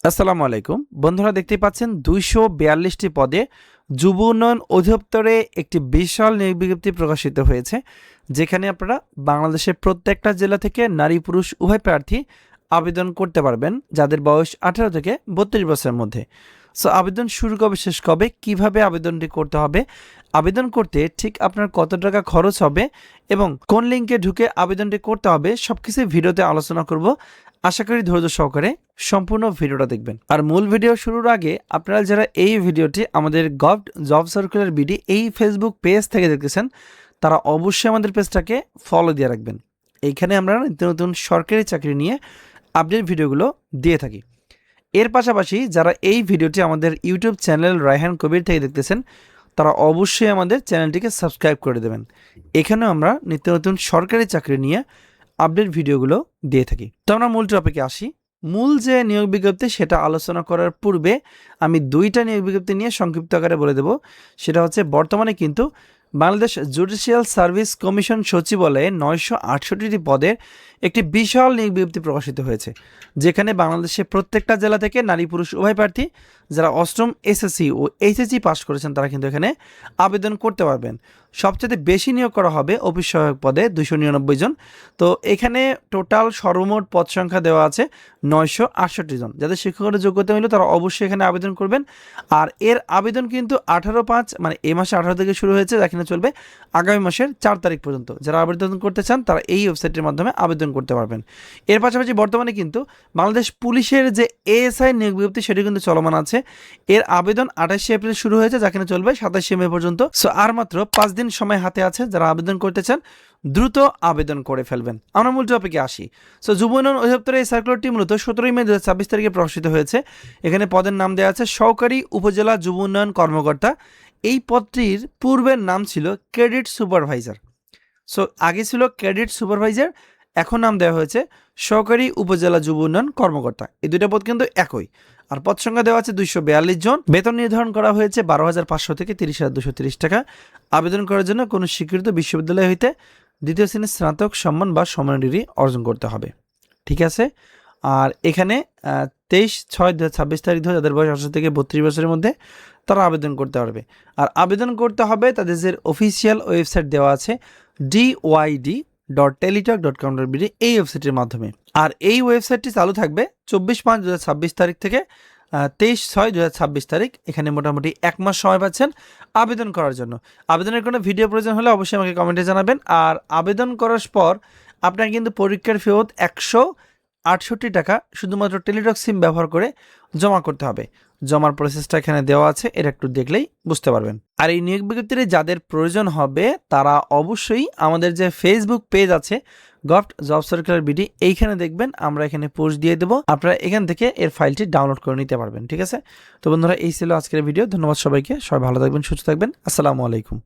আসসালামু আলাইকুম বন্ধুরা, দেখতেই পাচ্ছেন 242টি পদে যুব উন্নয়ন অধিদপ্তরে একটি বিশাল নিয়োগ বিজ্ঞপ্তি প্রকাশিত হয়েছে, যেখানে আপনারা বাংলাদেশের প্রত্যেকটা জেলা থেকে নারী পুরুষ উভয় প্রার্থী আবেদন করতে পারবেন, যাদের বয়স 18 থেকে 32 বছরের মধ্যে। সো আবেদন শুরু কবে শেষ কবে, কিভাবে আবেদনটি করতে হবে, আবেদন করতে ঠিক আপনার কত টাকা খরচ হবে এবং কোন লিঙ্কে ঢুকে আবেদনটি করতে হবে, সবকিছু ভিডিওতে আলোচনা করব। আশা করি ধৈর্য সহকারে সম্পূর্ণ ভিডিওটা দেখবেন। আর মূল ভিডিও শুরুর আগে আপনারা যারা এই ভিডিওটি আমাদের গভট জব সার্কুলার বিডি এই ফেসবুক পেজ থেকে দেখতেছেন, তারা অবশ্যই আমাদের পেজটাকে ফলো দিয়ে রাখবেন। এইখানে আমরা নিত্য নতুন সরকারি চাকরি নিয়ে আপডেট ভিডিওগুলো দিয়ে থাকি। এর পাশাপাশি যারা এই ভিডিওটি আমাদের ইউটিউব চ্যানেল রায়হান কবির থেকে দেখতেছেন, তারা অবশ্যই আমাদের চ্যানেলটিকে সাবস্ক্রাইব করে দেবেন। এখানেও আমরা নিত্য নতুন সরকারি চাকরি নিয়ে আপডেট ভিডিওগুলো দিয়ে থাকি। তো আমরা মূল টপিকে আসি। মূল যে নিয়োগ বিজ্ঞপ্তি সেটা আলোচনা করার পূর্বে আমি দুইটা নিয়োগ বিজ্ঞপ্তি নিয়ে সংক্ষিপ্ত আকারে বলে দেব। সেটা হচ্ছে, বর্তমানে কিন্তু বাংলাদেশ জুডিশিয়াল সার্ভিস কমিশন সচিবালয়ে 968টি পদের একটি বিশাল নিয়োগ বিজ্ঞপ্তি প্রকাশিত হয়েছে, যেখানে বাংলাদেশের প্রত্যেকটা জেলা থেকে নারী পুরুষ উভয় প্রার্থী যারা অষ্টম এসএসসি ও এইচএসসি পাস করেছেন তারা কিন্তু এখানে আবেদন করতে পারবেন। সবচেয়ে বেশি নিয়োগ করা হবে অফিস সহায়ক পদে 299 জন। তো এখানে টোটাল সর্বমোট পদ সংখ্যা দেওয়া আছে 968 জন। যাদের শিক্ষকের যোগ্যতা হলো তারা অবশ্যই এখানে আবেদন করবেন। আর এর আবেদন কিন্তু 18/5 মানে এই মাসে 18 থেকে শুরু হয়েছে, এখানে চলবে আগামী মাসের 4 তারিখ পর্যন্ত। যারা আবেদন করতে চান তারা এই ওয়েবসাইটের মাধ্যমে আবেদন করতে পারবেন। এর পাশাপাশি বর্তমানে কিন্তু বাংলাদেশ পুলিশের যে এএসআই নিয়োগ বিজ্ঞপ্তি সেটি কিন্তু চলমান আছে। এর আবেদন 28 এপ্রিল শুরু হয়েছে, যেখানে চলবে 27 মে পর্যন্ত। সো আর মাত্র 5 দিন সময় হাতে আছে। যারা আবেদন করতে চান দ্রুত আবেদন করে ফেলবেন। আমরা মূল টপিকে আসি। সো যুব উন্নয়ন অধিদপ্তরের এই সার্কুলারটি মূলত 17 মে 2026 তারিখে প্রকাশিত হয়েছে। এখানে পদের নাম দেওয়া আছে সহকারী উপজেলা যুব উন্নয়ন কর্মকর্তা। এই পদটির পূর্বের নাম ছিল ক্রেডিট সুপারভাইজার। সো আগে ছিল ক্রেডিট সুপারভাইজার, এখন নাম দেওয়া হয়েছে সহকারী উপজেলা যুব উন্নয়ন কর্মকর্তা। এই দুইটা পদ কিন্তু একই। আর পদ সংখ্যা দেওয়া আছে 242 জন। বেতন নির্ধারণ করা হয়েছে 12,500 থেকে 30,230 টাকা। আবেদন করার জন্য কোনো স্বীকৃত বিশ্ববিদ্যালয় হইতে দ্বিতীয় শ্রেণীর স্নাতক সম্মান বা সমান ডিগ্রি অর্জন করতে হবে। ঠিক আছে। আর এখানে 23/6/2026 তারিখ ধরে যাদের বয়স 18 থেকে 32 বছরের মধ্যে তারা আবেদন করতে পারবে। আর আবেদন করতে হবে তাদের যে অফিসিয়াল ওয়েবসাইট দেওয়া আছে dyd.teletalk.com.bd এই ওয়েবসাইটের মাধ্যমে। আর এই ওয়েবসাইটটি চালু থাকবে 24/5/2026 তারিখ থেকে 23/6/2026 তারিখ। এখানে মোটামুটি 1 মাস সময় পাচ্ছেন আবেদন করার জন্য। আবেদনের কোনো ভিডিও প্রয়োজন হলে অবশ্যই আমাকে কমেন্টে জানাবেন। আর আবেদন করার পর আপনার কিন্তু পরীক্ষার ফেরত 168 টাকা শুধুমাত্র টেলিটক সিম ব্যবহার করে জমা করতে হবে। জমার প্রসেসটা এখানে দেওয়া আছে, এটা একটু দেখলেই বুঝতে পারবেন। আর এই নিয়োগ বিজ্ঞপ্তিতে যাদের প্রয়োজন হবে তারা অবশ্যই আমাদের যে ফেসবুক পেজ আছে গভট জব সার্কুলার বিডি, এইখানে দেখবেন আমরা এখানে পোস্ট দিয়ে দেবো। আপনারা এখান থেকে এর ফাইলটি ডাউনলোড করে নিতে পারবেন। ঠিক আছে। তো বন্ধুরা, এই ছিল আজকের ভিডিও। ধন্যবাদ সবাইকে। সবাই ভালো থাকবেন, সুস্থ থাকবেন। আসসালামু আলাইকুম।